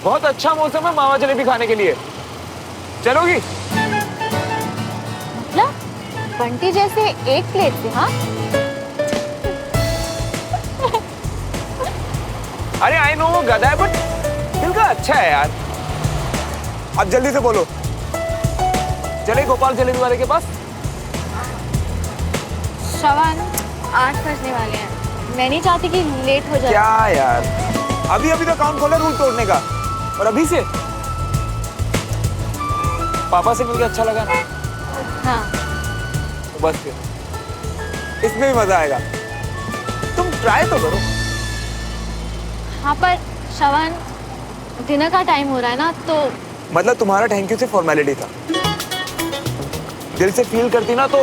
बहुत अच्छा मौसम है मावा जलेबी खाने के लिए, चलोगी? मतलब बंटी जैसे एक प्लेट से? हाँ अरे आई नो वो गधा है बट दिल का अच्छा है यार। अब जल्दी से बोलो, चले गोपाल जलेबी वाले के पास? श्रवण 8 बजने वाले हैं, मैं नहीं चाहती कि लेट हो जाए। क्या यार, अभी अभी तो काम खोला रूल तोड़ने का, और अभी से? पापा से मिलकर अच्छा लगा ना? हाँ तो बस फिर इसमें भी मजा आएगा, तुम ट्राई तो करो। हाँ पर श्रवण डिनर का टाइम हो रहा है ना, तो मतलब तुम्हारा थैंक यू से फॉर्मेलिटी था, दिल से फील करती ना तो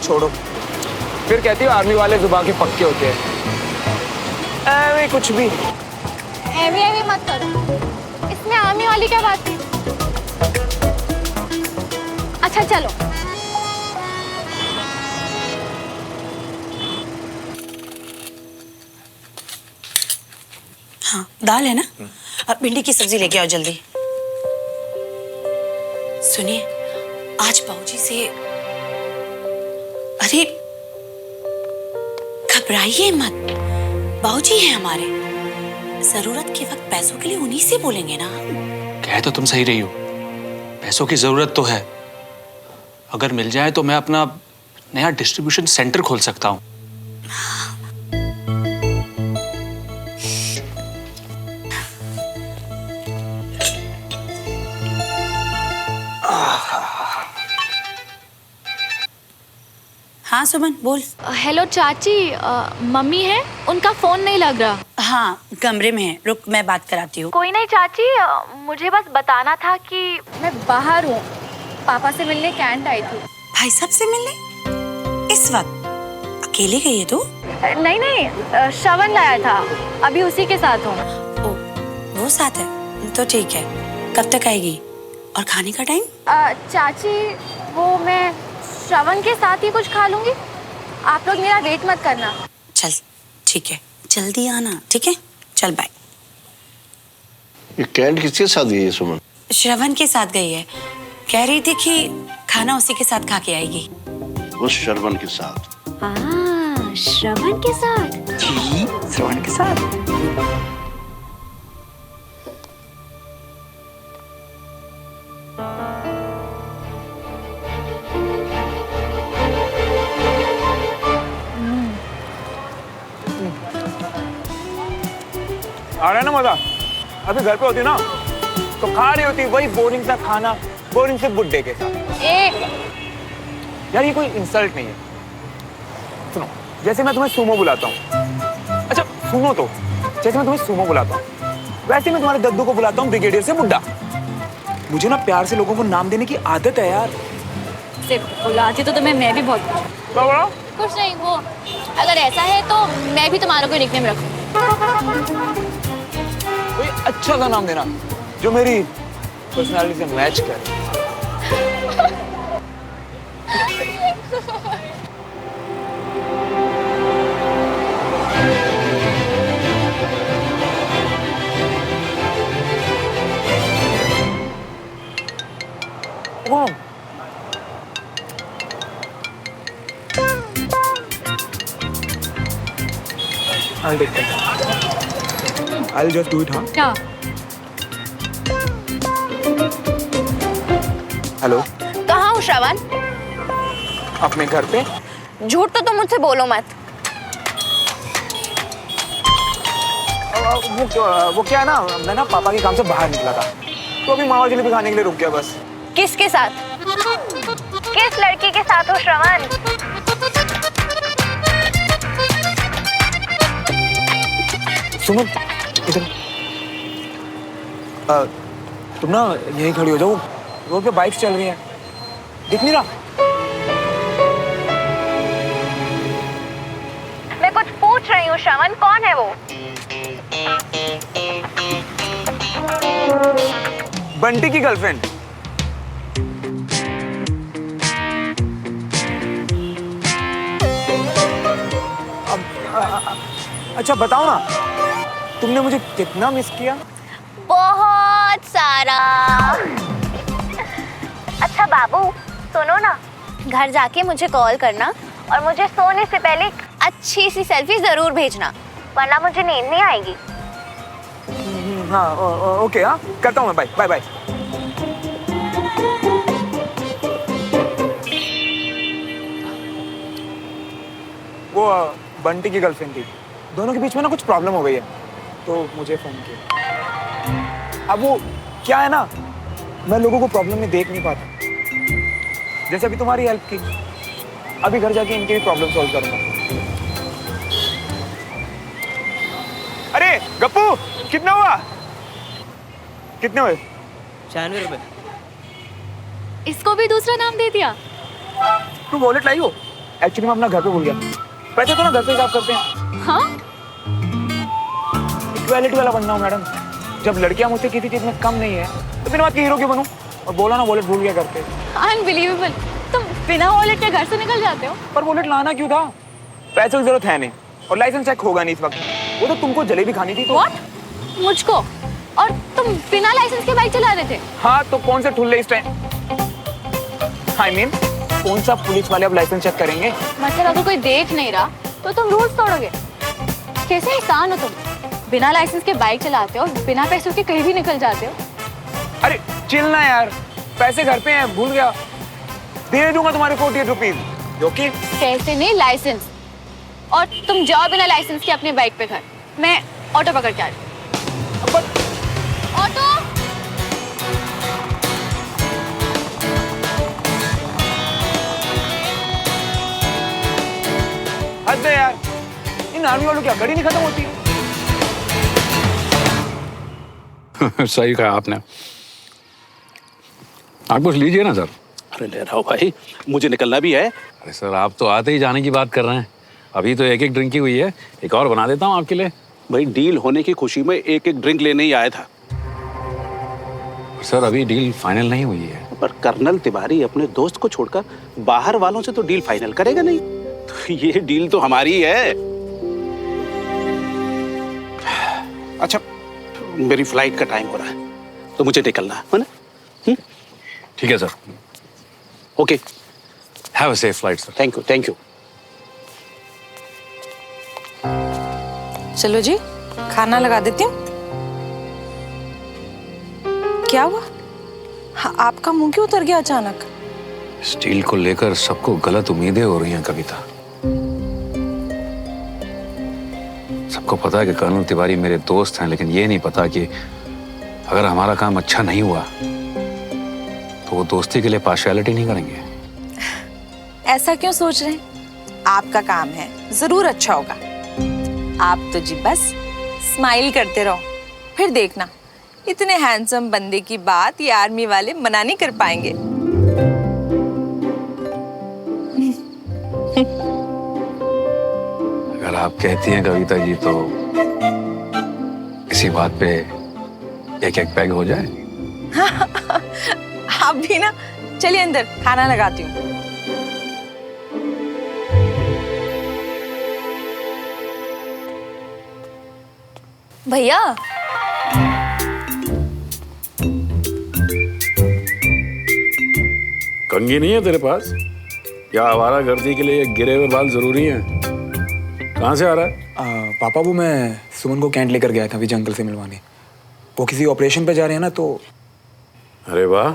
छोड़ो, फिर कहती हो आर्मी वाले जुबान के पक्के होते हैं। ऐਵੇਂ कुछ भी एवी एवी मत करो, इसमें आर्मी वाली क्या बात है? अच्छा चलो। हाँ दाल है ना, अब भिंडी की सब्जी लेके आओ जल्दी। सुनिए आज बाबूजी से, अरे घबराइए मत, बाबूजी हैं हमारे, जरूरत के वक्त पैसों के लिए उन्हीं से बोलेंगे ना। कह तो तुम सही रही हो, पैसों की जरूरत तो है, अगर मिल जाए तो मैं अपना नया डिस्ट्रीब्यूशन सेंटर खोल सकता हूँ। हाँ सुमन बोल। हेलो चाची, मम्मी है, उनका फोन नहीं लग रहा। हाँ कमरे में है, रुक मैं बात कराती हूँ। कोई नहीं चाची, मुझे बस बताना था कि मैं बाहर हूँ, पापा से मिलने कैंट आई थी। भाई साहब से मिलने इस वक्त? अकेले गई है तू? नहीं नहीं, श्रवण लाया था, अभी उसी के साथ हूँ। ओ वो साथ है तो ठीक है, कब तक आएगी और खाने का टाइम? चाची वो मैं श्रवण के साथ ही कुछ खा लूंगी, आप लोग मेरा वेट मत करना। चल ठीक है, जल्दी आना, ठीक है चल बाय। ये कैंट किसके साथ गई है सुमन? श्रवण के साथ गई है, कह रही थी कि खाना उसी के साथ खा के आएगी। उस शर्मन के साथ? श्रवण के साथ? जी श्रवण के साथ। आ रहा है ना मजा? अभी घर पे होती ना तो खा रही होती वही बोरिंग सा खाना, बोरिंग से बुड्ढे के साथ। यार ये कोई इंसल्ट नहीं है, सुनो, जैसे मैं तुम्हें सुमो बुलाता हूँ, अच्छा सुनो तो, जैसे मैं तुम्हें सुमो बुलाता हूँ वैसे मैं तुम्हारे दद्दू को बुलाता हूँ ब्रिगेडियर से बुड्ढा। मुझे ना प्यार से लोगों को नाम देने की आदत है यार। बुलाती तो तुम्हें मैं भी बहुत क्या बोला? कुछ नहीं, वो अगर ऐसा है तो मैं भी तुम्हारा कोई निकनेम रखूं। कोई अच्छा सा नाम देना जो मेरी पर्सनालिटी से मैच करे। I'll take that. I'll just do it, हाँ? क्या? हेलो, कहाँ हो श्रवण? अपने घर पे। झूठ तो तुम मुझसे बोलो मत। वो क्या है ना, मैं ना पापा के काम से बाहर निकला था तो अभी मावा जलेबी खाने के लिए रुक गया बस। किसके साथ? किस लड़की के साथ हो श्रवण? सुमन इधर, तुम ना यहीं खड़ी हो जाओ, रोड पे बाइक्स चल रही हैं, दिख नहीं रहा? मैं कुछ पूछ रही हूँ श्रवण, कौन है वो? बंटी की गर्लफ्रेंड। अच्छा बताओ ना, तुमने मुझे कितना मिस किया? बहुत सारा। अच्छा बाबू सुनो ना, घर जाके मुझे कॉल करना और मुझे सोने से पहले एक अच्छी सी सेल्फी जरूर भेजना, वरना मुझे नींद नहीं आएगी। हाँ ओके, हाँ करता हूँ मैं। Bye bye bye. वो बंटी की गर्लफ्रेंड थी, दोनों के बीच में ना कुछ प्रॉब्लम हो गई है, तो मुझे फोन किया। अब वो क्या है ना, मैं लोगों को प्रॉब्लम में देख नहीं पाता, जैसे अभी तुम्हारी हेल्प की, अभी घर जाके इनकी भी प्रॉब्लम सॉल्व करूंगा। अरे गप्पू, कितना हुआ? कितने हुए? 96 रुपए। इसको भी दूसरा नाम दे दिया। तू वॉलेट लाई हो? एक्चुअली मैं अपना घर पे भूल गया, पैसे तो ना घर पे हिसाब करते हैं। हाँ, इक्वालिटी वाला बनना हूँ मैडम, जब लड़कियां मुझसे किसी चीज में कम नहीं है तो बिना बात के हीरो क्यों बनूं? और बोला ना वॉलेट भूल गया घर पे। अनबिलीवेबल, तुम बिना वॉलेट के घर से निकल जाते हो। पर वॉलेट लाना क्यों था? पैसों की जरूरत है नहीं, और लाइसेंस चेक होगा नहीं इस वक्त। वो तो तुमको जलेबी खानी थी तो। What? मुझको? और तुम बिना लाइसेंस के बाइक चला रहे थे? हाँ तो कौन से ठुल्ले इस टाइम? I mean, कौन सा पुलिस वाले अब लाइसेंस चेक करेंगे? मतलब अगर कोई देख नहीं रहा तो तुम रूल्स तोड़ोगे? कैसे इंसान हो तुम? बिना लाइसेंस के बाइक चलाते हो, बिना पैसों के कहीं भी निकल जाते हो। अरे चिल ना यार, पैसे घर पे हैं, भूल गया। दे दूंगा तुम्हारे 48 रुपीज। ओके? पैसे नहीं, लाइसेंस। और तुम जाओ बिना लाइसेंस के अपने बाइक पे घर, मैं ऑटो पकड़ के आ रही हूँ। ऑटो! हद है यार, इन आर्मी वालों की अकड़ ही नहीं खत्म होती। सही कहा आपने। आप कुछ लीजिए ना सर। अरे ले रहा हूँ भाई, मुझे निकलना भी है। अरे सर, आप तो आते ही जाने की बात कर रहे हैं। अभी तो एक एक ड्रिंक ही हुई है, एक और बना देता हूँ आपके लिए। भाई डील होने की खुशी में एक एक ड्रिंक लेने ही आया था। सर अभी डील फाइनल नहीं हुई है। पर कर्नल तिवारी अपने दोस्त को छोड़कर बाहर वालों से तो डील फाइनल करेगा नहीं, तो ये डील तो हमारी ही है। अच्छा, मेरी फ्लाइट का टाइम हो रहा है तो मुझे निकलना है ना? ठीक है sir. Okay, have a safe flight sir. Thank you thank you. चलो जी, खाना लगा देती हूँ। क्या हुआ? हाँ, आपका मुंह क्यों उतर गया अचानक? स्टील को लेकर सबको गलत उम्मीदें हो रही हैं कविता। सबको पता है कि कर्नल तिवारी मेरे दोस्त हैं, लेकिन ये नहीं पता कि अगर हमारा काम अच्छा नहीं हुआ तो वो दोस्ती के लिए पार्शियलिटी नहीं करेंगे। ऐसा क्यों सोच रहे हैं? आपका काम है, जरूर अच्छा होगा। आप तो जी बस स्माइल करते रहो, फिर देखना इतने हैंडसम बंदे की बात ये आर्मी वाले मना नहीं कर पाएंगे। अगर आप कहती हैं कविता जी तो इसी बात पे एक एक पैग हो जाए। आप भी ना, चलिए अंदर खाना लगाती हूँ। भैया, कंघी नहीं है तेरे पास? या आवारागर्दी के लिए गिरे हुए बाल जरूरी हैं? कहाँ से आ रहा है? पापा वो मैं सुमन को कैंट लेकर गया था विजय अंकल से मिलवाने। वो किसी ऑपरेशन पे जा रहे हैं ना, तो। अरे वाह,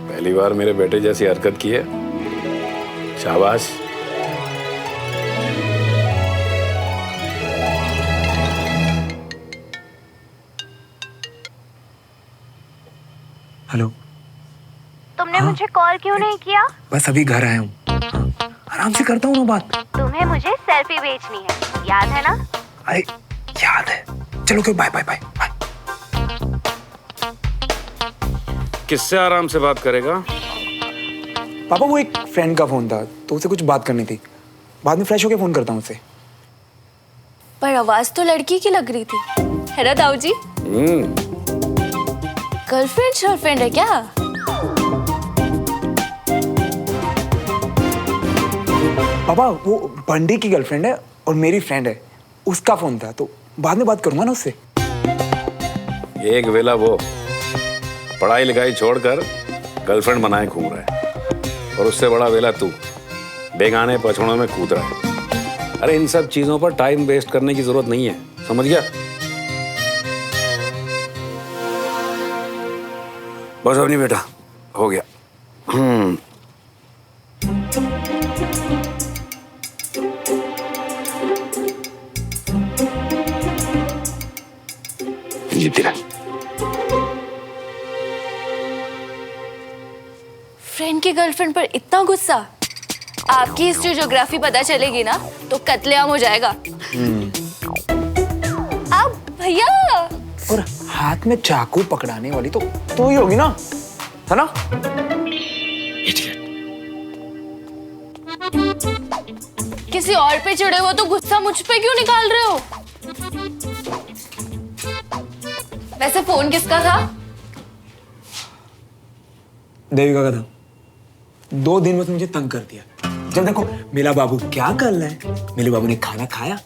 पहली बार मेरे बेटे जैसी हरकत की है। शाबाश। हेलो। तुमने मुझे कॉल क्यों नहीं किया? बस अभी घर आया हूँ, आराम से करता हूँ ना बात। तुम्हें मुझे सेल्फी भेजनी है, याद है ना? अरे याद है। चलो बाय बाय बाय बाय। किससे आराम से बात करेगा? पापा वो एक फ्रेंड का फोन था, तो उसे कुछ बात करनी थी। बाद में फ्रेश होके फोन करता हूँ उसे। पर आवाज तो लड़की की लग रही थी, है ना ताऊ जी? गर्लफ्रेंड है क्या? पापा वो बंडी की गर्लफ्रेंड है और मेरी फ्रेंड है, उसका फोन था, तो बाद में बात करूंगा ना उससे। एक वेला वो पढ़ाई लिखाई छोड़कर गर्लफ्रेंड बनाए घूम रहा है, और उससे बड़ा वेला तू बेगाने पछड़ों में कूद रहा है। अरे इन सब चीजों पर टाइम वेस्ट करने की जरूरत नहीं है, समझ गया? बस अब नहीं बेटा, हो गया। जीती रह। फ्रेंड की गर्लफ्रेंड पर इतना गुस्सा? आपकी हिस्ट्री ज्योग्राफी पता चलेगी ना तो कत्लेआम हो जाएगा। अब भैया, और हाथ में चाकू पकड़ाने वाली तो तू ही होगी ना, है ना? किसी और पे चिढ़े हो तो गुस्सा मुझ पे क्यों निकाल रहे हो? वैसे फोन किसका था? देविका का था। 2 दिन में मुझे तंग कर दिया। जब देखो मेरा बाबू क्या कर रहा है, मेरे बाबू ने खाना खाया,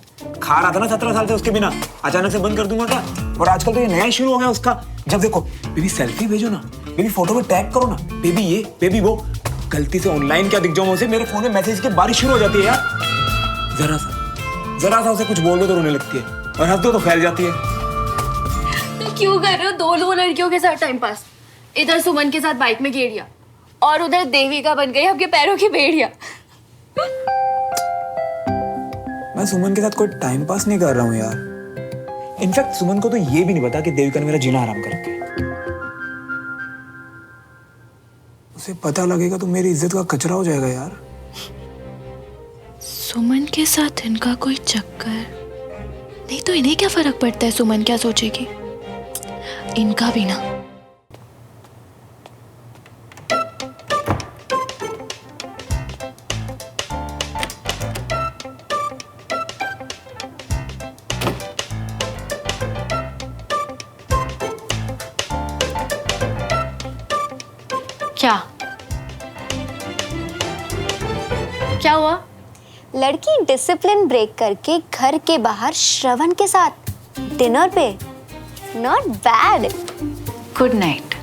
खा रहा था ना 17 साल से उसके बिना, अचानक से बंद कर दूंगा क्या? और आजकल तो ये नया शुरू हो गया उसका। जब देखो बेबी सेल्फी भेजो ना, बेबी फोटो में टैग करो ना, बेबी ये बेबी वो, गलती से ऑनलाइन क्या दिख जाओ उसे, मेरे फोन में मैसेज की बारिश शुरू हो जाती है यार। जरा सा उसे कुछ बोल दो तो रोने लगती है, और हंस दो तो फैल जाती है। तो क्यों कर रहे हो दो लड़कियों के साथ टाइम पास? इधर सुमन के साथ बाइक में गेड़िया और उधर देविका बन गई आपके पैरों की बेड़िया। मैं सुमन के साथ कोई टाइम पास नहीं कर रहा हूँ यार। इनफैक्ट सुमन को तो ये भी नहीं पता कि देविका ने मेरा जीना हराम कर रखा है। उसे पता लगेगा तो मेरी इज्जत का कचरा हो जाएगा यार। सुमन के साथ इनका कोई चक्कर नहीं तो इन्हें क्या फर्क पड़ता है सुमन क्या सोचेगी? इनका भी ना। क्या हुआ? लड़की डिसिप्लिन ब्रेक करके घर के बाहर श्रवण के साथ डिनर पे, not bad. Good night.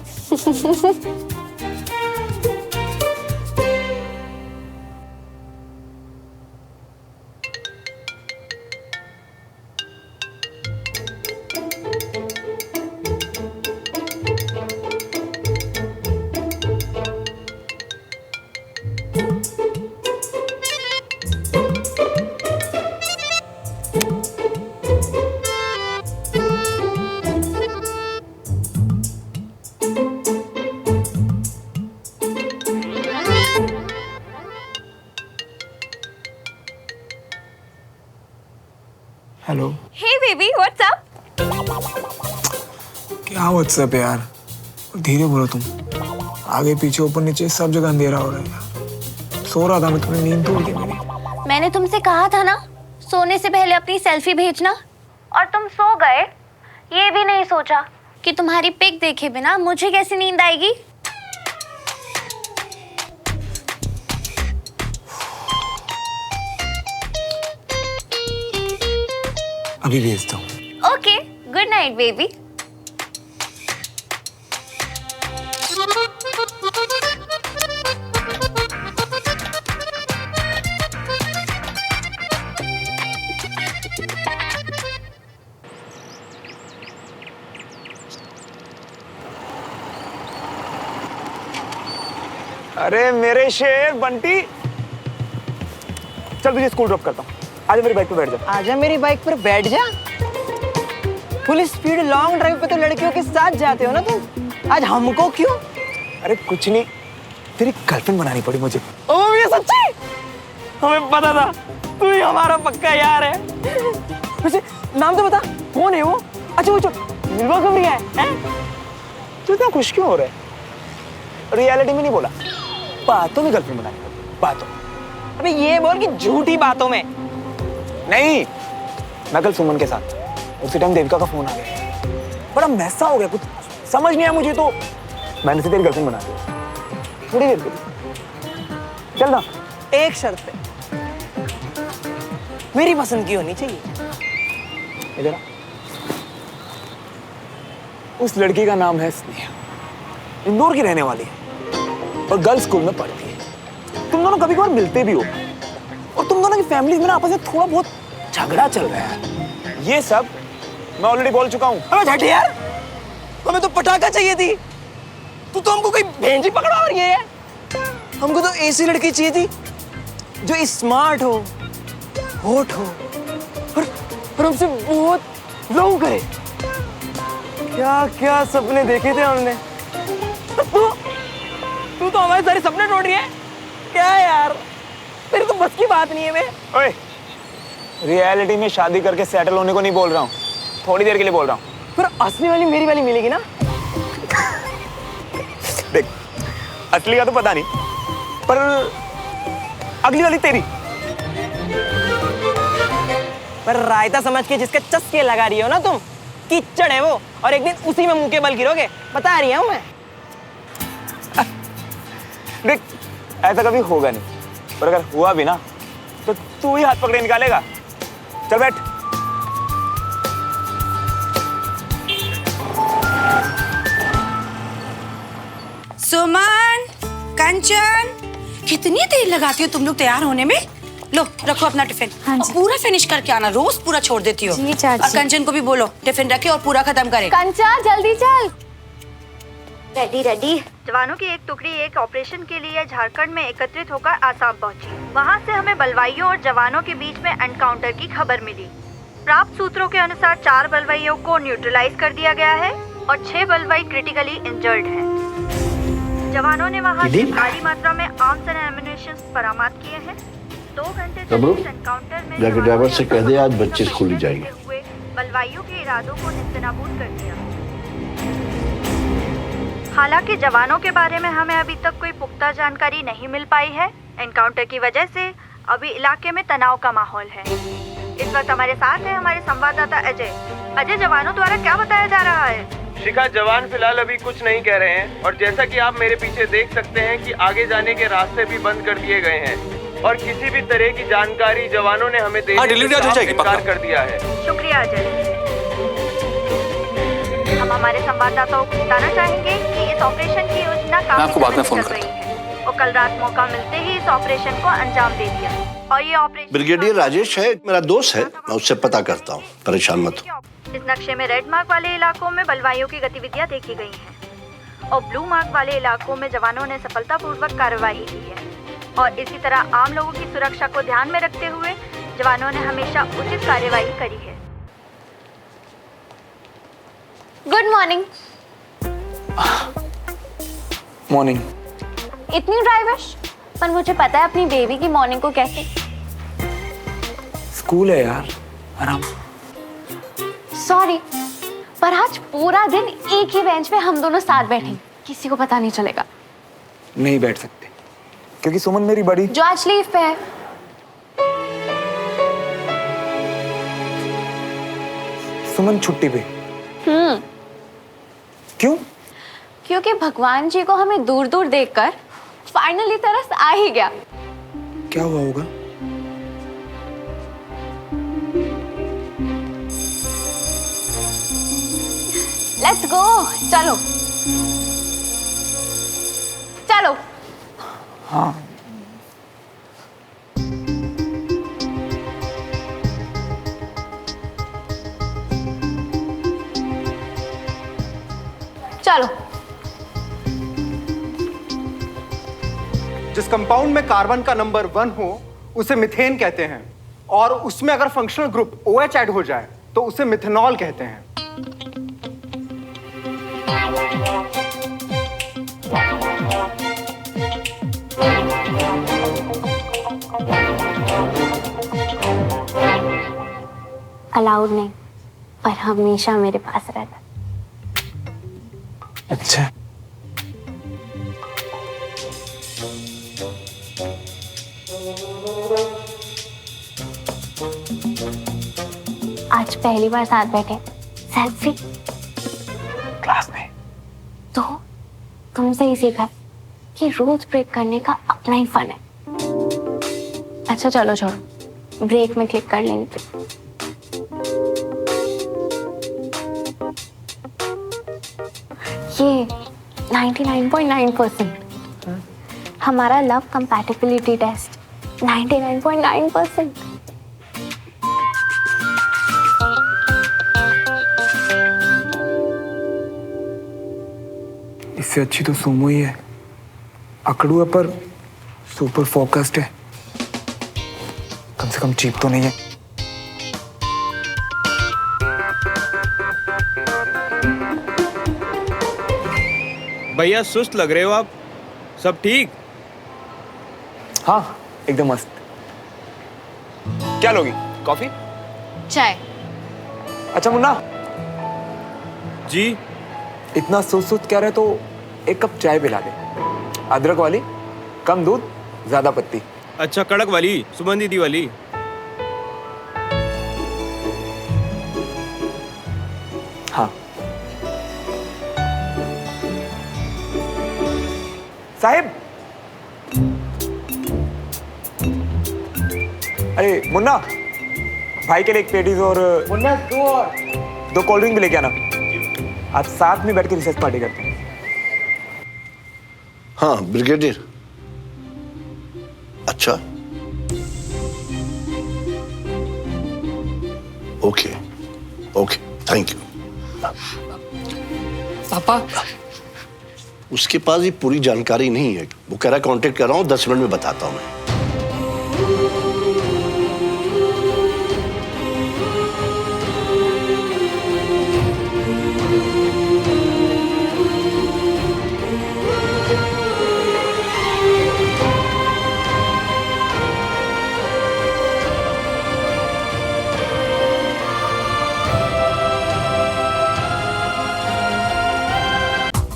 Hello. Hey baby, what's up? क्या व्हाट्सएप यार, धीरे बोलो तुम। आगे पीछे ऊपर नीचे सब जगह अंधेरा हो रहा है यार। सो रहा था मैं, तुमने नींद तोड़ दी मेरी। मैंने तुमसे कहा था ना सोने से पहले अपनी सेल्फी भेजना, और तुम सो गए। ये भी नहीं सोचा कि तुम्हारी पिक देखे बिना मुझे कैसी नींद आएगी। अभी भेजता हूँ। Okay, good night baby. अरे मेरे शेर बंटी, चल तुझे स्कूल ड्रॉप करता हूँ। आजा मेरी बाइक पे बैठ जा। आजा मेरी बाइक पर बैठ जा। फुल स्पीड लॉन्ग ड्राइव पे तो लड़कियों के साथ जाते हो ना तुम, आज हमको क्यों? अरे कुछ नहीं, तेरी गर्लफ्रेंड बनानी पड़ी मुझे। ओ ये सच्ची? हमें पता था तू ही हमारा पक्का यार है। वैसे नाम तो बता, कौन है वो? अच्छा वो जो मिलवा कमरिया है? तू इतना खुश क्यों हो रहा है? रियलिटी में नहीं बोला, बातों में गर्लफ्रेंड बनानी पड़ी, बातों। अबे ये बोल कि झूठी बातों में नहीं। मैं कल सुमन के साथ, उसी टाइम देविका का फोन आ गया। बड़ा मैसा हो गया, कुछ समझ नहीं आया मुझे, तो मैंने से तेरी गर्लफ्रेंड बना दी थोड़ी देर के लिए। चल ना। एक शर्त पे, मेरी पसंद की होनी चाहिए। इधर उस लड़की का नाम है स्नेहा, इंदौर की रहने वाली है और गर्ल्स स्कूल में पढ़ती है। तुम दोनों कभी कभार मिलते भी हो और तुम दोनों की फैमिलीज में आपस में थोड़ा बहुत झगड़ा चल रहा है। ये सब मैं ऑलरेडी बोल चुका हूँ। अबे झट यार, हमें तो पटाखा चाहिए थी, तू तो हमको कोई भेंजी पकड़ा रही है। हमको तो ऐसी लड़की चाहिए थी जो स्मार्ट हो, होट हो और हमसे बहुत लव करे। क्या क्या सपने देखे थे हमने। तू तो हमारे सारे सपने तोड़ रही है क्या यार? तेरी तो बस की बात नहीं है बे। ओए, रियलिटी में शादी करके सेटल होने को नहीं बोल रहा हूँ, थोड़ी देर के लिए बोल रहा हूँ। पर असली वाली मेरी वाली मिलेगी ना? देख, असली का तो पता नहीं, पर अगली वाली तेरी। पर रायता समझ के जिसके चस्के लगा रही हो ना तुम, कीचड़ है वो, और एक दिन उसी में मुंह के बल गिरोगे, बता रही हूं मैं। देख, ऐसा कभी होगा नहीं, पर अगर हुआ भी ना तो तू ही हाथ पकड़े निकालेगा। चल बैठ। सुमन, कंचन, कितनी देर लगाती हो तुम लोग तैयार होने में? लो रखो अपना टिफिन। हाँ और पूरा फिनिश करके आना, रोज पूरा छोड़ देती हो। जी चाची। और कंचन को भी बोलो टिफिन रखे और पूरा खत्म करे। कंचा जल्दी चल। Ready ready. जवानों की एक टुकड़ी एक ऑपरेशन के लिए झारखंड में एकत्रित होकर आसाम पहुंची। वहां से हमें बलवाइयों और जवानों के बीच में एनकाउंटर की खबर मिली। प्राप्त सूत्रों के अनुसार 4 बलवाइयों को न्यूट्रलाइज कर दिया गया है और 6 बलवाई क्रिटिकली इंजर्ड हैं। जवानों ने वहां से भारी मात्रा में आर्म्स एंड एम्युनिशन बरामद किए हैं। 2 घंटे तक इस एनकाउंटर में जाके ड्राइवर से कह दे आज 25 खोली जाएगी। बलवाइयों के इरादों को नेस्तनाबूद कर दिया। हालांकि जवानों के बारे में हमें अभी तक कोई पुख्ता जानकारी नहीं मिल पाई है। एनकाउंटर की वजह से अभी इलाके में तनाव का माहौल है। इस वक्त हमारे साथ है हमारे संवाददाता अजय। अजय, जवानों द्वारा क्या बताया जा रहा है? शिखा, जवान फिलहाल अभी कुछ नहीं कह रहे हैं और जैसा कि आप मेरे पीछे देख सकते हैं कि आगे जाने के रास्ते भी बंद कर दिए गए हैं और किसी भी तरह की जानकारी जवानों ने हमें देने से साफ इनकार कर दिया है। शुक्रिया अजय। हम हमारे संवाददाताओं को बताना चाहेंगे कि इस ऑपरेशन की योजना काफी समय से चल रही है और कल रात मौका मिलते ही इस ऑपरेशन को अंजाम दे दिया। और ये ऑपरेशन ब्रिगेडियर राजेश है, मेरा दोस्त है, मैं उससे पता करता हूँ, परेशान मत हो। इस नक्शे में रेड मार्क वाले इलाकों में बलवाइयों की गतिविधियां देखी गई हैं और ब्लू मार्क वाले इलाकों में जवानों ने सफलतापूर्वक कार्रवाई की है। और इसी तरह आम लोगों की सुरक्षा को ध्यान में रखते हुए जवानों ने हमेशा उचित कार्यवाही करी है। Good morning. मॉर्निंग। इतनी ड्राइविश? पर मुझे पता है अपनी बेबी की मॉर्निंग को कैसे। स्कूल है यार, आराम। सॉरी, पर आज पूरा दिन एक ही बेंच पे हम दोनों साथ बैठे, किसी को पता नहीं चलेगा। नहीं बैठ सकते क्योंकि सुमन मेरी बड़ी जो आज लीव पे है। सुमन छुट्टी पे। क्यों? क्योंकि भगवान जी को हमें दूर दूर देखकर फाइनली तरस आ ही गया। क्या हुआ होगा? लेट्स गो, चलो चलो। हाँ। चलो। जिस कंपाउंड में कार्बन का नंबर 1 हो उसे मिथेन कहते हैं और उसमें अगर फंक्शनल ग्रुप OH ऐड हो जाए तो उसे मिथेनॉल कहते हैं। अलाउड नहीं, पर हमेशा मेरे पास रहता। अच्छा। आज पहली बार साथ बैठे, सेल्फी क्लास में। तो तुमसे ही सीखा कि रूल्स ब्रेक करने का अपना ही फन है। अच्छा चलो छोड़ो, ब्रेक में क्लिक कर लेंगे। ये 99.9%। हमारा लव कंपैटिबिलिटी टेस्ट 99.9%। इससे अच्छी तो सुमो ही है। अकड़ू है पर सुपर फोकस्ड है। कम से कम चीप तो नहीं है। भैया सुस्त लग रहे हो आप। सब ठीक? हाँ एकदम मस्त। क्या लोगी? कॉफी? चाय। अच्छा मुन्ना, जी। इतना सोच कह रहे तो एक कप चाय पिला दे। अदरक वाली, कम दूध, ज्यादा पत्ती। अच्छा कड़क वाली, सुमन दीदी वाली। हाँ। साहिब, अरे मुन्ना, भाई के लिए एक पेटीज और मुन्ना दो कोल्ड ड्रिंक भी लेके आना। आज साथ में बैठ के रिसर्च पार्टी करते हैं। हाँ ब्रिगेडियर। अच्छा ओके ओके, थैंक यू। पापा, उसके पास ये पूरी जानकारी नहीं है। वो कह रहा है कांटेक्ट कर रहा हूँ, 10 मिनट में बताता हूँ मैं।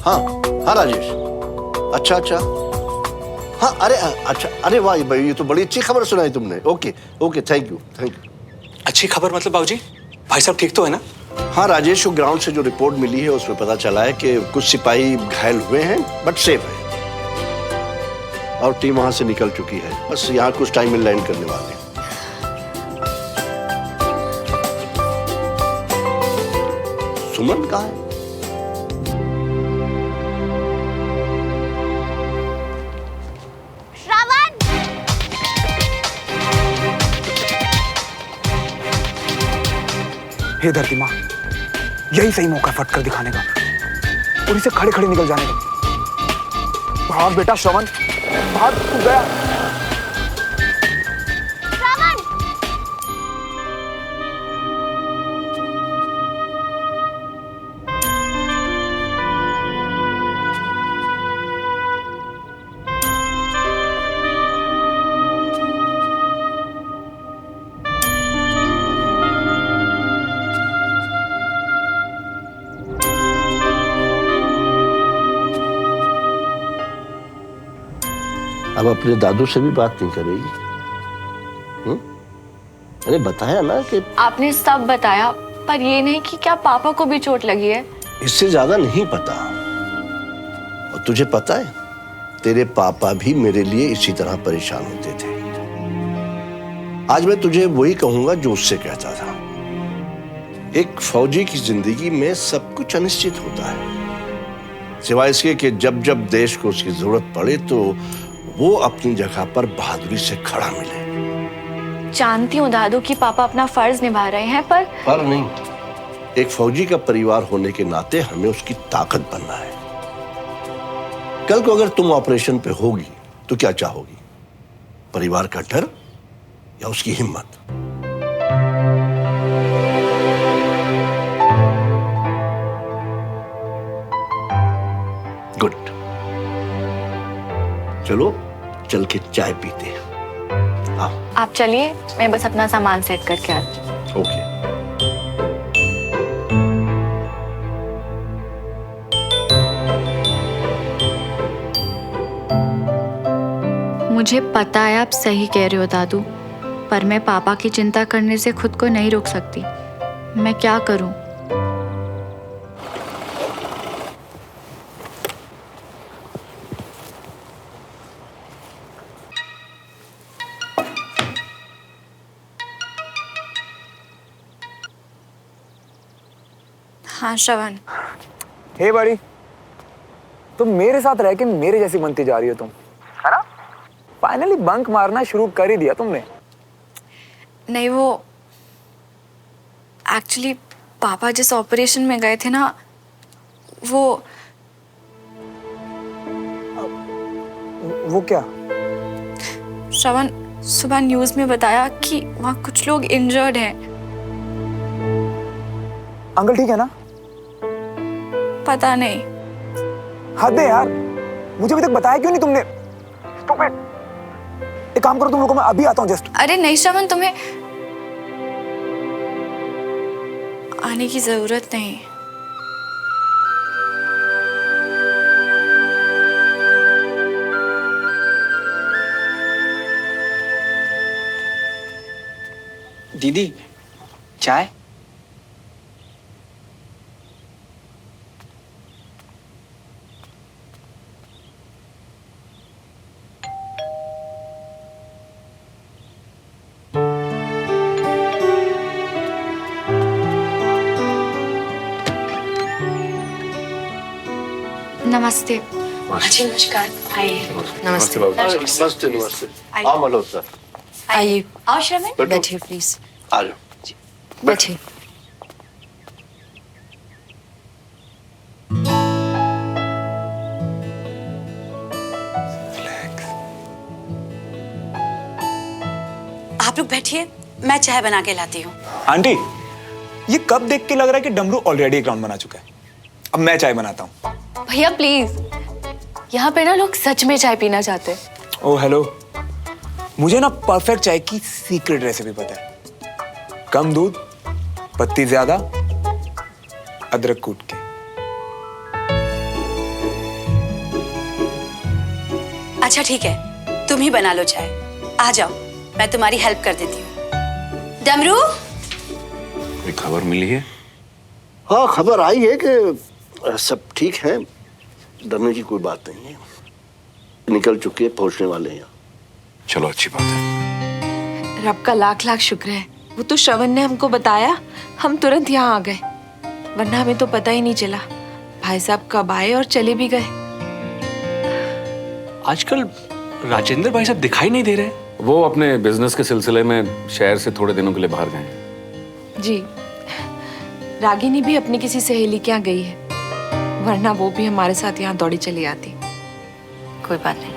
हाँ हाँ राजेश। अच्छा अच्छा, हाँ अरे अच्छा, अरे वाह भाई, ये तो बड़ी अच्छी खबर सुनाई तुमने। Okay okay, thank you thank you. अच्छी खबर मतलब बाबूजी, भाई साहब ठीक तो है ना? हाँ राजेश, को ग्राउंड से जो रिपोर्ट मिली है उसमें पता चला है कि कुछ सिपाही घायल हुए हैं बट सेफ है, और टीम वहां से निकल चुकी है। बस यहाँ कुछ टाइम में लैंड करने वाले हैं। सुमन कहाँ है? हे धरती माँ, यही सही मौका फट कर दिखाने का और इसे खड़े खड़े निकल जाने का। भाग बेटा श्रवण, भाग, तू गया। अब अपने दादू से भी बात नहीं करेगी? मैंने बताया ना कि आपने सब बताया, पर ये नहीं कि क्या पापा को भी चोट लगी है। इससे ज्यादा नहीं पता। और तुझे पता है, तेरे पापा भी मेरे लिए इसी तरह परेशान होते थे। आज मैं तुझे वही कहूंगा जो उससे कहता था। एक फौजी की जिंदगी में सब कुछ अनिश्चित होता है, सिवाय इसके कि जब जब देश को उसकी जरूरत पड़े तो वो अपनी जगह पर बहादुरी से खड़ा मिले। जानती हूँ दादू कि पापा अपना फर्ज निभा रहे हैं, पर नहीं, एक फौजी का परिवार होने के नाते हमें उसकी ताकत बनना है। कल को अगर तुम ऑपरेशन पे होगी तो क्या चाहोगी? परिवार का डर या उसकी हिम्मत? गुड, चलो चल के चाय पीते हैं। आप चलिए, मैं बस अपना सामान सेट करके आती हूँ। ओके। मुझे पता है आप सही कह रहे हो दादू, पर मैं पापा की चिंता करने से खुद को नहीं रोक सकती। मैं क्या करूं? हाँ श्रवण। हे बड़ी, तुम मेरे साथ रह के मेरे जैसी बनती जा रही हो तुम, है ना? फाइनली बंक मारना शुरू कर ही दिया तुमने। नहीं, वो एक्चुअली पापा जिस ऑपरेशन में गए थे ना, वो क्या? श्रवण सुबह न्यूज में बताया कि वहाँ कुछ लोग इंजर्ड हैं। अंकल ठीक है ना? पता नहीं। हद है यार, मुझे अभी तक बताया क्यों नहीं तुमने? Stupid. एक काम करो तुम लोगों, मैं अभी आता हूँ जस्ट। अरे नहीं श्रवण, तुम्हें आने की जरूरत नहीं। दीदी, चाय? नमस्ते। नमस्कार। आइए। नमस्ते बाबू। नमस्ते नमस्ते। आओ मल्होत्रा, आइए। आओ श्रवण, बैठो। बैठिए प्लीज। आ जाओ। बैठिए। आप लोग बैठिए, मैं चाय बना के लाती हूँ। आंटी, ये कब देख के लग रहा है कि डमरू ऑलरेडी एक राउंड बना चुका है? अब मैं चाय बनाता हूँ। भैया प्लीज, यहाँ पे ना लोग सच में चाय पीना चाहते हैं। ओ हेलो, मुझे ना परफेक्ट चाय की सीक्रेट रेसिपी पता है। कम दूध, पत्ती ज्यादा, अदरक कूट के। अच्छा ठीक है, तुम ही बना लो चाय। आ जाओ, मैं तुम्हारी हेल्प कर देती हूँ। डमरू, कोई खबर मिली है? हाँ, खबर आई है कि सब ठीक है, डरने की कोई बात नहीं है। निकल चुके हैं, पहुंचने वाले हैं। चलो अच्छी बात है। रब का लाख लाख शुक्र है, वो तो श्रवण ने हमको बताया, हम तुरंत यहाँ आ गए, वरना हमें तो पता ही नहीं चला भाई साहब कब आए और चले भी गए। आजकल राजेंद्र भाई साहब दिखाई नहीं दे रहे। वो अपने बिजनेस के सिलसिले में शहर से थोड़े दिनों के लिए बाहर गए। जी, रागिनी भी अपनी किसी सहेली के यहाँ गई है, वरना वो भी हमारे साथ यहाँ दौड़ी चली आती। कोई बात नहीं।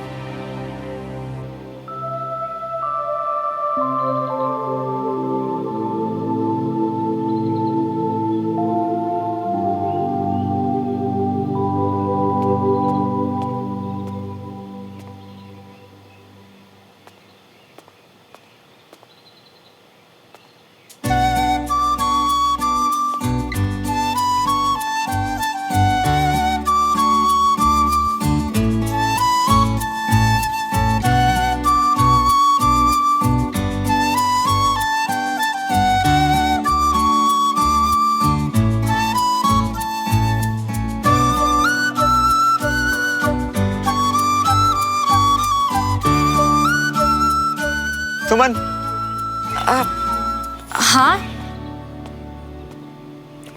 सुमन, हाँ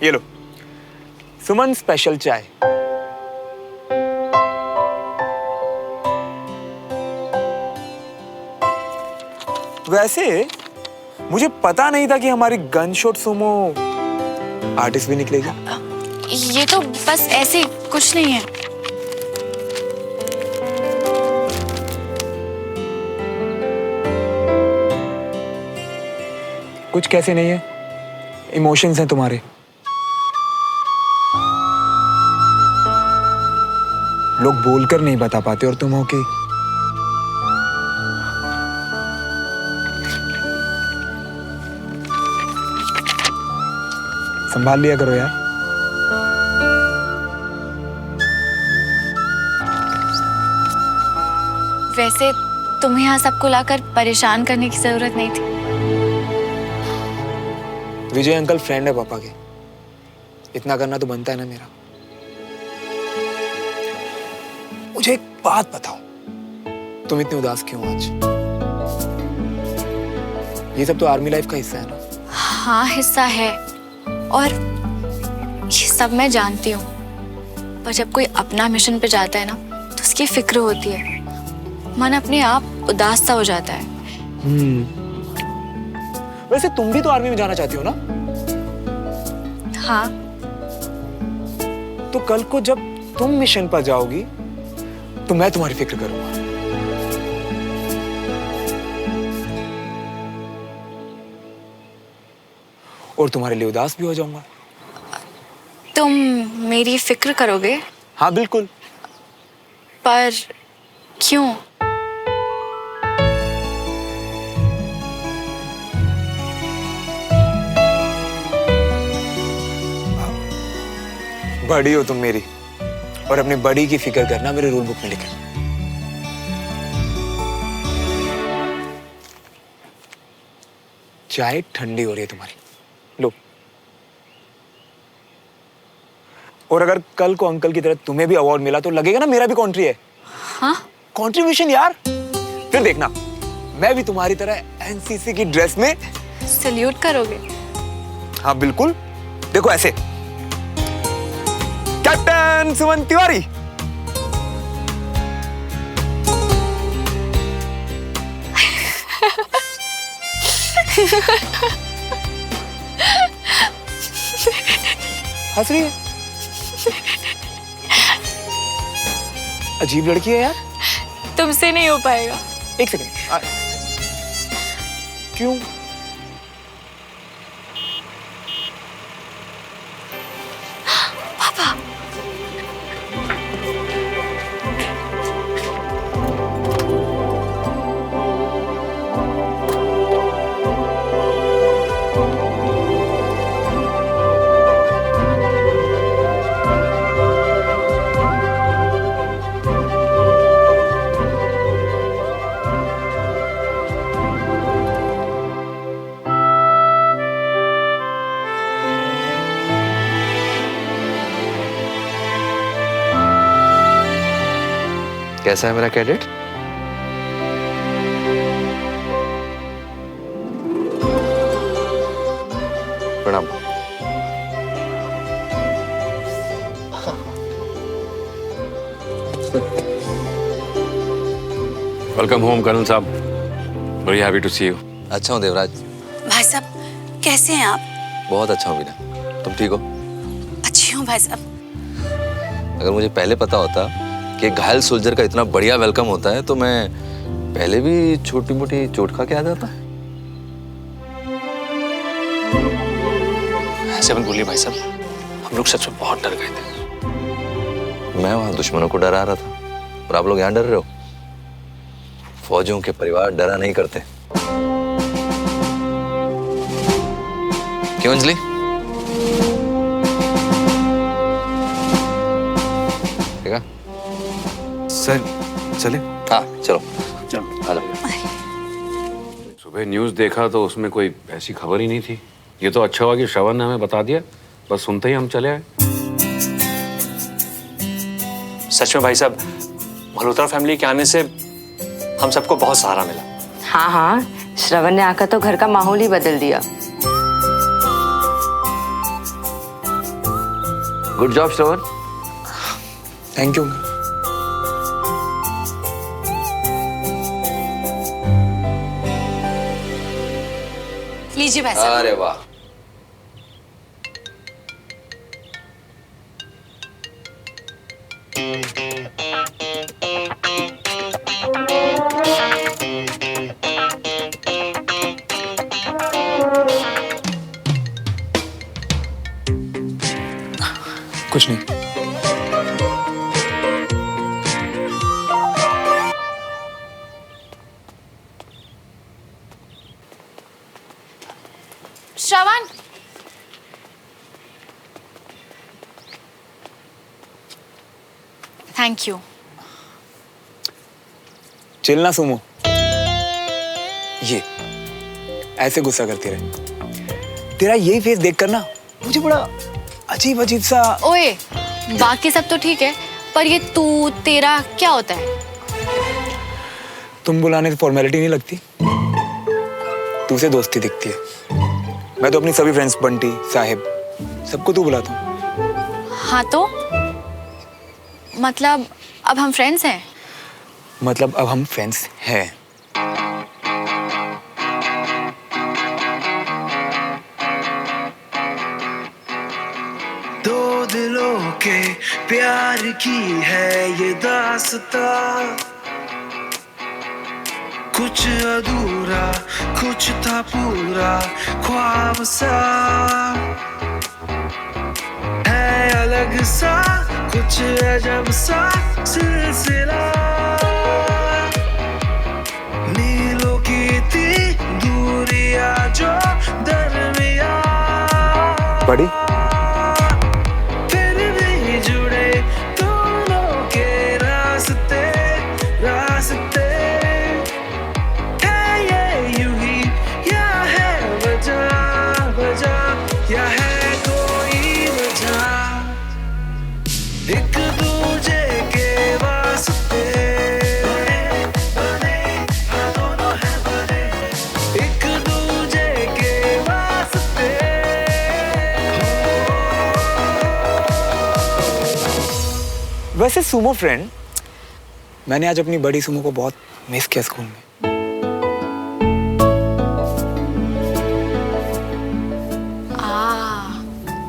ये लो, सुमन स्पेशल चाय। वैसे मुझे पता नहीं था कि हमारी गन शॉट सुमो आर्टिस्ट भी निकलेगी। ये तो बस ऐसे कुछ नहीं है। कुछ कैसे नहीं है, इमोशंस हैं तुम्हारे। लोग बोलकर नहीं बता पाते और तुम हो कि संभाल लिया करो यार। वैसे तुम्हें यहाँ सबको लाकर परेशान करने की जरूरत नहीं थी। विजय अंकल फ्रेंड है पापा के, इतना करना तो बनता है ना मेरा। मुझे एक बात बताओ, तुम इतने उदास क्यों आज? ये सब तो आर्मी लाइफ का हिस्सा है ना? हाँ हिस्सा है, और ये सब मैं जानती हूँ, पर जब कोई अपना मिशन पे जाता है ना तो उसकी फिक्र होती है, मन अपने आप उदास सा हो जाता है। वैसे तुम भी तो आर्मी में जाना चाहती हो ना? हाँ। तो कल को जब तुम मिशन पर जाओगी तो मैं तुम्हारी फिक्र करूंगा। और तुम्हारे लिए उदास भी हो जाऊंगा। तुम मेरी फिक्र करोगे? हाँ बिल्कुल। पर क्यों? बड़ी हो तुम मेरी, और अपनी बड़ी की फिक्र करना मेरे रूल बुक में लिखा है। चाय ठंडी हो रही है तुम्हारी, लो। और अगर कल को अंकल की तरह तुम्हें भी अवार्ड मिला तो लगेगा ना मेरा भी कंट्री है। हाँ? कंट्रीब्यूशन यार। फिर देखना मैं भी तुम्हारी तरह एनसीसी की ड्रेस में सल्यूट करोगे? हाँ बिल्कुल। देखो ऐसे, कैप्टन सुमन तिवारी। हंस रही है? अजीब लड़की है यार। तुमसे नहीं हो पाएगा। एक सेकंड। क्यों? पापा। कैसा है मेरा कैडेट? प्रणाम। वेलकम होम कर्नल साहब, very happy to see you. अच्छा हूँ देवराज। भाई साहब कैसे हैं आप? बहुत अच्छा हूँ बीना, तुम ठीक हो? अच्छी हूँ भाई साहब। अगर मुझे पहले पता होता कि घायल सोल्जर का इतना बढ़िया वेलकम होता है तो मैं पहले भी छोटी मोटी चोट खा के आ जाता। ऐसे मत बोलिए भाई साहब, हम लोग सच में बहुत डर गए थे। मैं वहां दुश्मनों को डरा रहा था और आप लोग यहाँ डर रहे हो। फौजियों के परिवार डरा नहीं करते, क्यों अंजलि? ठीक है सर, चले? हाँ चलो चलो आ जाओ। सुबह न्यूज़ देखा तो उसमें कोई ऐसी खबर ही नहीं थी। ये तो अच्छा हुआ कि श्रवण ने हमें बता दिया, बस सुनते ही हम चले आए। सच में भाई साहब, मल्होत्रा फैमिली के आने से हम सबको बहुत सहारा मिला। हाँ हाँ, श्रवण ने आकर तो घर का माहौल ही बदल दिया। Good job Shravan. Thank you. लीजिए भाई साहब। अरे वाह, कुछ नहीं। श्रवण, थैंक यू। चिल ना सुमो, ये ऐसे गुस्सा करती रहे। तेरा यही फेस देखकर ना मुझे बड़ा अजीब अजीब सा। ओए, बाकी सब तो ठीक है, पर ये तू तेरा क्या होता है? तुम बुलाने से फॉर्मेलिटी नहीं लगती, तू से दोस्ती दिखती है। मैं तो अपनी सभी फ्रेंड्स, बंटी, साहिब, सबको तू बुलाता हूँ। हाँ तो मतलब अब हम फ्रेंड्स हैं? मतलब अब हम फ्रेंड्स हैं। दो दिलों के प्यार की है ये दास्तां, कुछ अधूरा कुछ था पूरा ख्वाब सा, है अलग सा कुछ अजब सा सिलसिला, मीलों की थी दूरियां जो दरमिया, बड़ी फिर भी जुड़े दोनों के रास्ते रास्ते, है ये यूं ही या है वजह वजह या है कोई वजह, एक दूजे के वास्ते बने दोनों है बने, एक दूजे के वास्ते। वैसे सुमो फ्रेंड, मैंने आज अपनी बड़ी सुमो को बहुत मिस किया स्कूल में।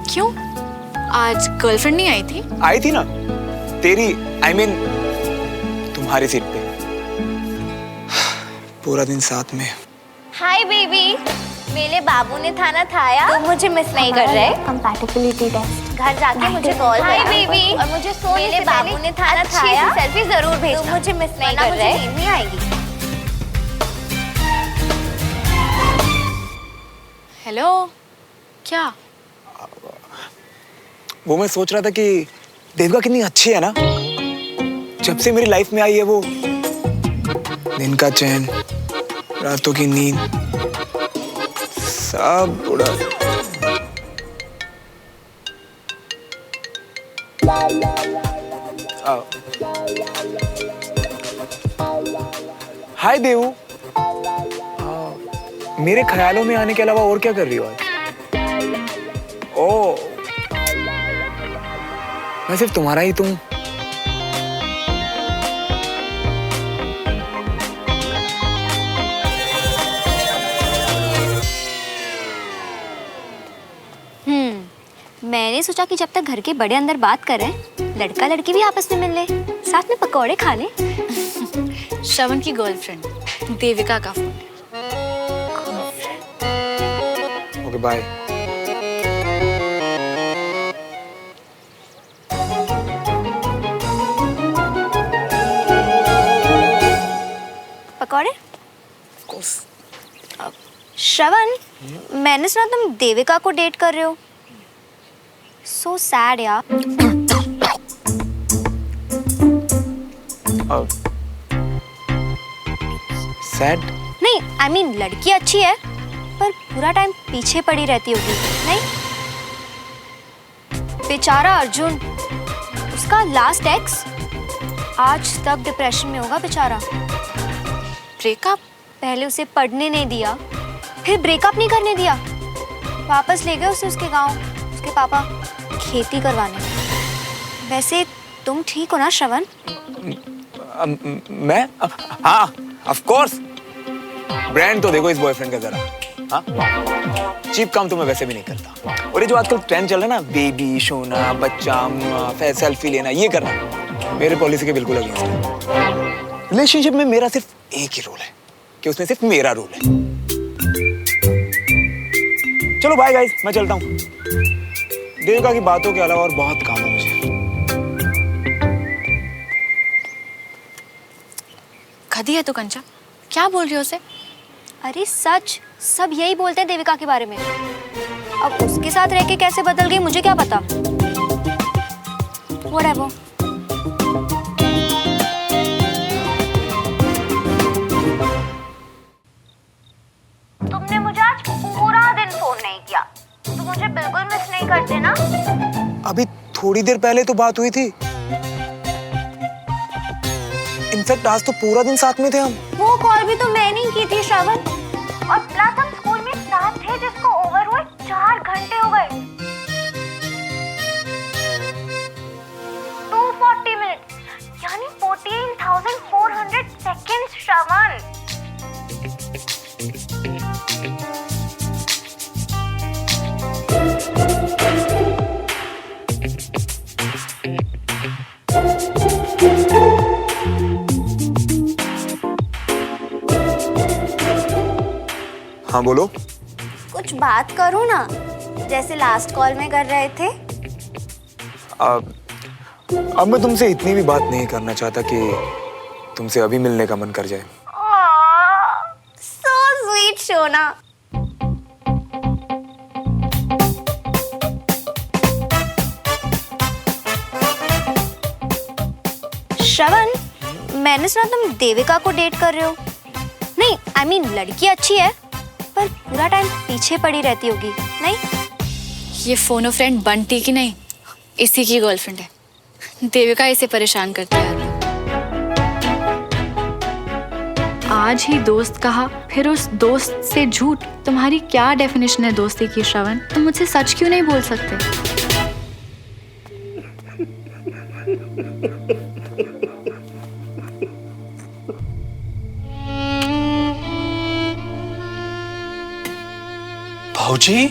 क्यों? आज गर्लफ्रेंड नहीं आई थी? आई थी ना, तेरी I mean तुम्हारी सीट पे, पूरा दिन साथ में। हाय बेबी, मेरे बाबू ने खाना खाया तो मुझे मिस नहीं कर रहे। कंपैटिबिलिटी टेस्ट घर जाके मुझे कॉल कर। हाय बेबी, और मुझे सोने से बाबू ने खाना खाया सेल्फी जरूर भेजना, तो मुझे मिस नहीं कर रहे। नींद नहीं आएगी। हेलो, क्या? वो मैं सोच रहा था कि देविका कितनी अच्छी है ना, जब से मेरी लाइफ में आई है वो, दिन का चैन रातों की नींद सब उड़ा। हाय देवू, मेरे ख्यालों में आने के अलावा और क्या कर रही हो आज? ओ, मैं सिर्फ तुम्हारा ही तुम। मैंने सोचा कि जब तक घर के बड़े अंदर बात कर रहे हैं, लड़का लड़की भी आपस में मिल ले, साथ में पकौड़े खा ले। श्रवण की गर्लफ्रेंड देविका का फोन। Okay bye. पकौड़े? श्रवण, मैंने सुना तुम देविका को डेट कर रहे हो। So sad यार। Sad? नहीं, I mean लड़की अच्छी है, पर पूरा टाइम पीछे पड़ी रहती होगी, नहीं? बेचारा अर्जुन, उसका लास्ट एक्स आज तक डिप्रेशन में होगा बेचारा। ब्रेकअप, पहले उसे पढ़ने नहीं दिया, फिर ब्रेकअप नहीं करने दिया, वापस ले गए उसे उसके गांव, उसके पापा खेती करवाने। वैसे तुम ठीक हो ना श्रवण? मैं? हाँ, ऑफ कोर्स। ब्रांड तो देखो इस बॉयफ्रेंड का जरा। हाँ? चीप काम तो मैं वैसे भी नहीं करता। और ये जो आजकल ट्रेंड चल रहा है ना, बेबी, सोना, बच्चा, सेल्फी लेना, ये करना मेरे पॉलिसी के बिल्कुल अगेंस्ट है। रिलेशनशिप में मेरा सिर्फ एक ही रूल है कि उसमें सिर्फ मेरा रूल है। चलो बाय गाइस, मैं चलता हूँ। देविका की बातों के अलावा और बहुत काम है मुझे। खदी है तो कंचा, क्या बोल रही हो उसे? अरे सच, सब यही बोलते हैं देविका के बारे में। अब उसके साथ रह के कैसे बदल गई मुझे क्या पता। Whatever. तुमने मुझे आज पूरा दिन फोन नहीं किया, तो मुझे बिल्कुल मिस नहीं करते ना? अभी थोड़ी देर पहले तो बात हुई थी। इनफैक्ट आज तो पूरा दिन साथ में थे हम। वो कॉल भी तो मैंने ही की थी श्रावण, और प्लस हम स्कूल में साथ थे जिसको ओवर हुए 4 घंटे हो गए। 240 मिनट हाँ बोलो। कुछ बात करो ना, जैसे लास्ट कॉल में कर रहे थे। अब मैं तुमसे इतनी भी बात नहीं करना चाहता कि तुमसे अभी मिलने का मन कर जाए। So sweet Shona. श्रवण, मैंने सुना तुम देविका को डेट कर रहे हो। नहीं, I mean, लड़की अच्छी है पर पूरा टाइम पीछे पड़ी रहती होगी, नहीं? ये फोनो फ्रेंड बंटी की नहीं, इसी की गर्लफ्रेंड है। देविका इसे परेशान करती है। आज ही दोस्त कहा, फिर उस दोस्त से झूठ। तुम्हारी क्या डेफिनेशन है दोस्ती की श्रवण? तुम मुझसे सच क्यों नहीं बोल सकते? भाऊजी,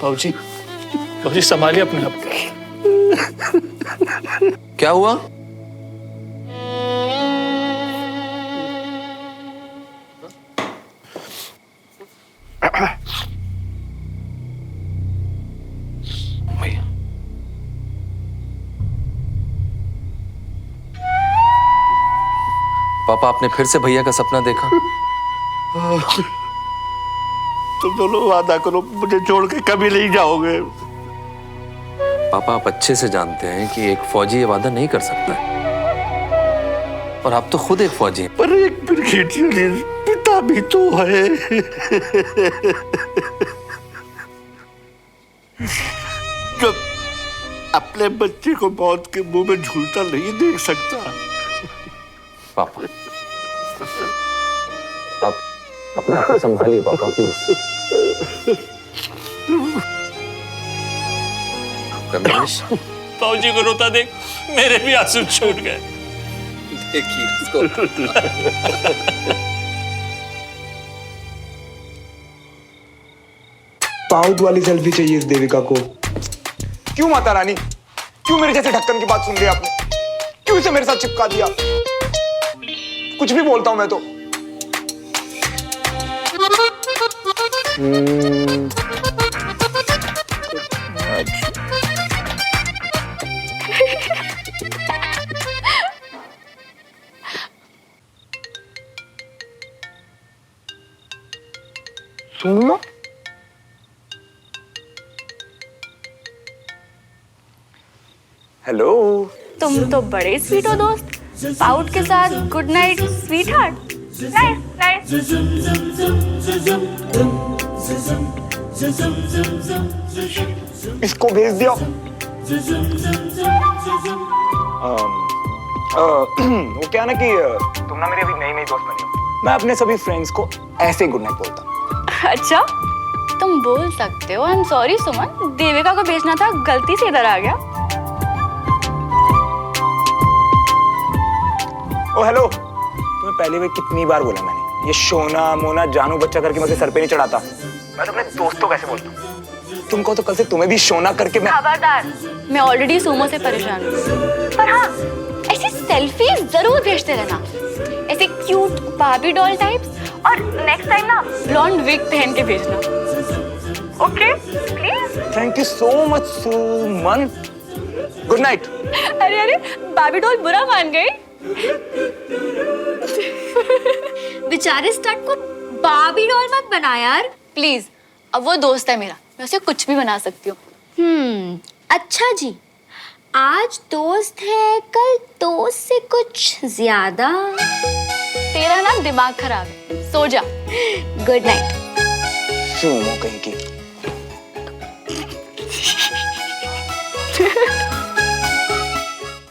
भाऊजी, भाऊजी संभालिए अपने आप को। क्या हुआ? पापा, आपने फिर से भैया का सपना देखा? तुम दोनों वादा करो, मुझे छोड़ के कभी नहीं जाओगे। पापा, आप अच्छे से जानते हैं कि एक फौजी ये वादा नहीं कर सकता है, और आप तो खुद एक फौजी हैं। पर एक ब्रिगेडियर पिता भी तो है। जब अपने बच्चे को मौत के मुंह में झूलता नहीं देख सकता। पापा, आप अपने आप को संभालिए पापा, प्लीज। रमेश, भाऊजी को रोता देख मेरे भी आंसू छूट गए। देखिए इसको। पाउट वाली सेल्फी चाहिए इस देविका को। क्यों माता रानी, क्यों मेरे जैसे ढक्कन की बात सुन ली आपने? क्यों इसे मेरे साथ चिपका दिया? कुछ भी बोलता हूं मैं तो। सुन लो। हेलो। तुम तो बड़े स्वीट हो दोस्त। पाउट के साथ गुड नाइट स्वीट हार्ट। इसको भेज दिया। वो क्या ना कि तुम ना मेरी अभी नई नई दोस्त बनी हो। मैं अपने सभी फ्रेंड्स को ऐसे गुड नाइट बोलता हूँ। अच्छा, तुम बोल सकते हो। आई एम सॉरी सुमन, देविका को भेजना था, गलती से इधर आ गया। ओ हेलो, तुम्हें पहले भी कितनी बार बोला मैंने, ये शोना मोना जानू बच्चा करके मुझे सर पे नहीं चढ़ाता। मैं तो अपने दोस्तों कैसे बोलता हूँ। तुम कहो तो कल से तुम्हें भी शोना करके मैं। खबरदार, मैं ऑलरेडी सुमो से परेशान हूँ। पर हाँ, ऐसी सेल्फी जरूर भेजते रहना, ऐसे क्यूट बार्बी डॉल टाइप्स, और नेक्स्ट टाइम ना ब्लॉन्ड विग पहन के भेजना। Okay please. Thank you so much Suman. Good night. अरे अरे, बार्बी डॉल बुरा मान गई। बेचारे स्टड को बार्बी डॉल मत बना यार, प्लीज। अब वो दोस्त है मेरा, मैं उसे कुछ भी बना सकती हूँ। अच्छा जी, आज दोस्त है, कल दोस्त से कुछ ज्यादा। तेरा ना दिमाग खराब है, सो जा। Good night. सुमो कहीं की।